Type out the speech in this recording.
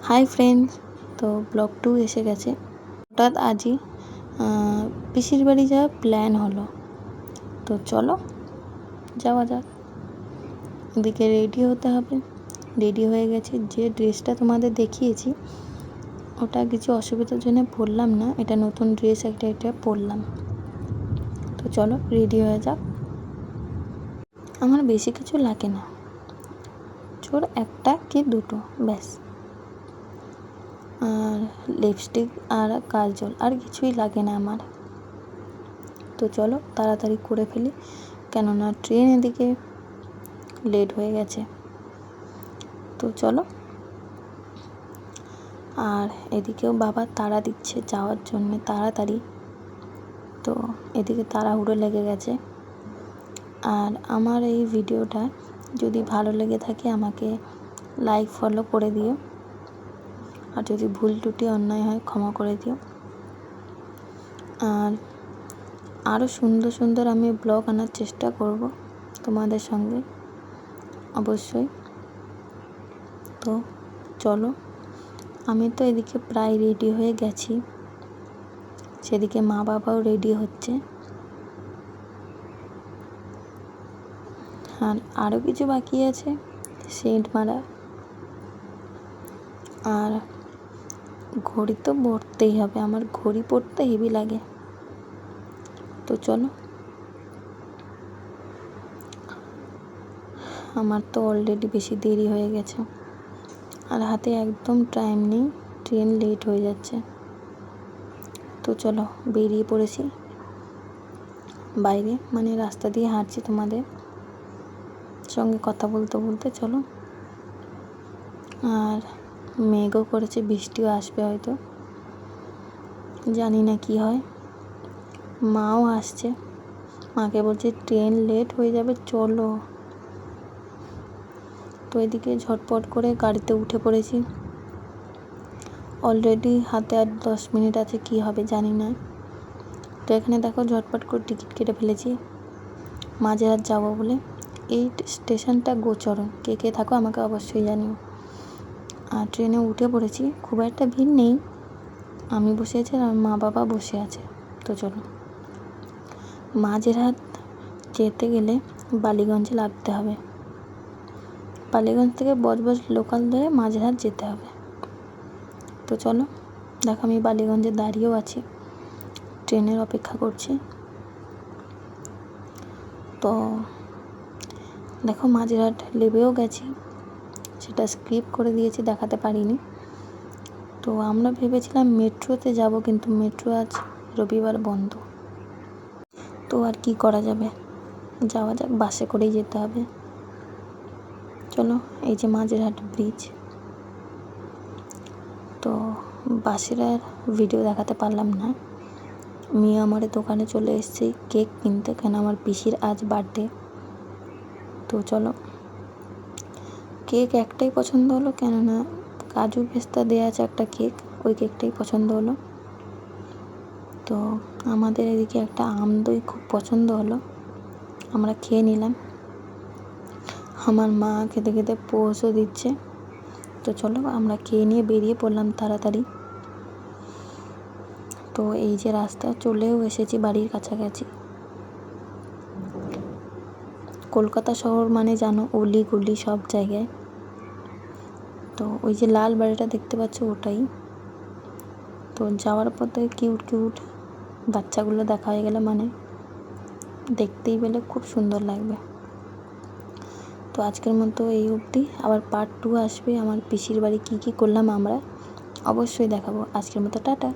Hi friends, তো blog 2 এসে গেছে। হঠাৎ আজই পিসির বাড়ি যাওয়ার প্ল্যান হলো, তো চলো যাওয়া যাক। এদিকে রেডি হতে হবে, রেডি হয়ে গেছি। যে ড্রেসটা তোমাদের দেখিয়েছি ওটা কিছু অসুবিধার জন্য পরলাম না, এটা নতুন ড্রেস এটা পরলাম। তো চলো রেডি হয়ে যাক। আমার বেশি কিছু লাগে না, চোর একটা কি দুটো ব্যাস, আর লিপস্টিক আর কাজল, আর কিছুই লাগে না আমার। তো চলো তাড়াতাড়ি করে ফেলি, কেননা ট্রেন এদিকে লেট হয়ে গেছে। তো চলো, আর এদিকেও বাবা তাড়া দিচ্ছে যাওয়ার জন্য তাড়াতাড়ি, তো এদিকে তাড়াহুড়ো লেগে গেছে। আর আমার এই ভিডিওটা যদি ভালো লেগে থাকে আমাকে লাইক ফলো করে দিও, আর যদি ভুল ত্রুটি অন্যায় হয় ক্ষমা করে দিও। আর আরও সুন্দর সুন্দর আমি ব্লগ আনার চেষ্টা করব তোমাদের সঙ্গে অবশ্যই। তো চলো, আমি তো এদিকে প্রায় রেডি হয়ে গেছি, সেদিকে মা বাবাও রেডি হচ্ছে। আর আরও কিছু বাকি আছে, সেন্ট মারা, আর ঘড়ি তো পরতেই হবে, আমার ঘড়ি পরতে হেভি লাগে। তো চলো, আমার তো অলরেডি বেশি দেরি হয়ে গেছে, আর হাতে একদম টাইম নেই, ট্রেন লেট হয়ে যাচ্ছে। তো চলো বেরিয়ে পড়েছি বাইরে, মানে রাস্তা দিয়ে হাঁটছি তোমাদের সঙ্গে কথা বলতে বলতে। চলো, আর মেঘও করেছে, বৃষ্টিও আসবে হয়তো, জানি না কি হয়। মাও আসছে, মাকে বলছে ট্রেন লেট হয়ে যাবে চলো। তো এদিকে ঝটপট করে গাড়িতে উঠে পড়েছি, অলরেডি হাতে আর 10 মিনিট আছে, কি হবে জানি না। তো এখানে দেখো ঝটপট করে টিকিট কেটে ফেলেছি মাঝেরহাট যাবো বলে। এই স্টেশনটা গোচরণ, কে কে থাকো আমাকে অবশ্যই জানিও। আর ট্রেনে উঠে পড়েছি, খুব একটা ভিড় নেই, আমি বসে আছি আর মা বাবা বসে আছে। তো চলো, মাঝেরহাট যেতে গেলে বালিগঞ্জে নামতে হবে, বালিগঞ্জ থেকে বজবজ লোকাল ধরে মাঝেরহাট যেতে হবে। তো চলো, দেখো আমি বালিগঞ্জে দাঁড়িয়েও আছি, ট্রেনের অপেক্ষা করছি। তো দেখো মাঝেরহাট নেমেও গেছি, সেটা স্কিপ করে দিয়েছি, দেখাতে পারিনি। তো আমরা ভেবেছিলাম মেট্রোতে যাব, কিন্তু মেট্রো আজ রবিবার বন্ধ। তো আর কি করা যাবে, যাওয়া যাক, বাসে করেই যেতে হবে। চলো, এই যে মাঝেরহাট ব্রিজ। তো বাসের আর ভিডিও দেখাতে পারলাম না, মেয়ে আমার দোকানে চলে এসেছি কেক কিনতে, কেন আমার পিসির আজ বার্থডে। তো চলো, কেক একটাই পছন্দ হলো, কেননা কাজু পেস্তা দেওয়া আছে একটা কেক, ওই কেকটাই পছন্দ হলো। তো আমাদের এদিকে একটা আম দই খুব পছন্দ হলো, আমরা খেয়ে নিলাম। আমার মা খেতে খেতে পোজও দিচ্ছে। তো চলো আমরা খেয়ে নিয়ে বেরিয়ে পড়লাম তাড়াতাড়ি। তো এই যে রাস্তা, চলেও এসেছি বাড়ির কাছাকাছি। কলকাতা শহর মানে জানো, অলি গলি সব জায়গায়। তো ওই যে লাল বাড়িটা দেখতে পাচ্ছ ওটাই। তো যাওয়ার পথে কিউট কিউট বাচ্চাগুলো দেখা হয়ে গেলে মানে দেখতেই পেলে খুব সুন্দর লাগবে। তো আজকের মতো এই অবধি, আবার পার্ট 2 আসবে, আমার পিসির বাড়ি কী কী করলাম আমরা অবশ্যই দেখাবো। আজকের মতো টাটা।